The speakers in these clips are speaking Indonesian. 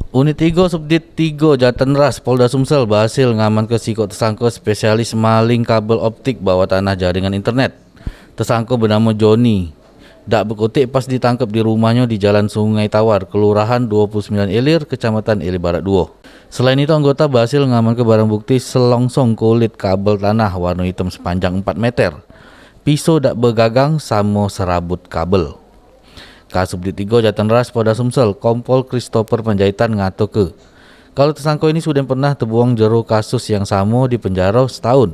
Unit 3 Subdit 3 Jatanras Polda Sumsel berhasil ngaman ke sikok tersangka spesialis maling kabel optik bawah tanah jaringan internet. Tersangka bernama Joni dak berkutik pas ditangkap di rumahnya di Jalan Sungai Tawar, Kelurahan 29 Ilir, Kecamatan Ilir Barat 2. Selain itu, anggota berhasil ngaman ke barang bukti selongsong kulit kabel tanah warna hitam sepanjang 4 meter, pisau dak bergagang sama serabut kabel. Kasubdit 3 Jatanras Polda Sumsel, Kompol Christopher Panjaitan ngatoke, kalau tersangka ini sudah pernah terbuang jero kasus yang sama di penjara setahun.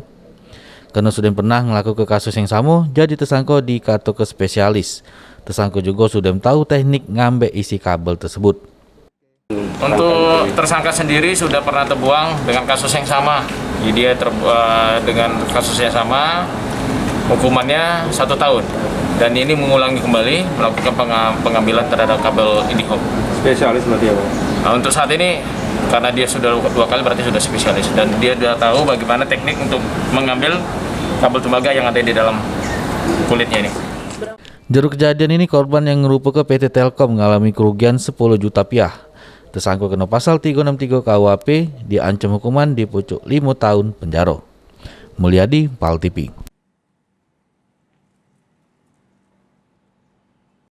Karena sudah pernah ngelaku ke kasus yang sama, jadi tersangka dikato ke spesialis. Tersangka juga sudah tahu teknik ngambil isi kabel tersebut. Untuk tersangka sendiri sudah pernah terbuang dengan kasus yang sama. Jadi dia dengan kasus yang sama, hukumannya 1 tahun. Dan ini mengulangi kembali melakukan pengambilan terhadap kabel IndiHome. Spesialis berarti ya, Pak? Nah, untuk saat ini karena dia sudah 2 kali berarti sudah spesialis dan dia sudah tahu bagaimana teknik untuk mengambil kabel tembaga yang ada di dalam kulitnya ini. Juru kejadian ini korban yang merupakan PT Telkom mengalami kerugian 10 juta rupiah. Tersangka kena pasal 363 KUHP, diancam hukuman di pucuk 5 tahun penjara. Mulyadi, PAL TV.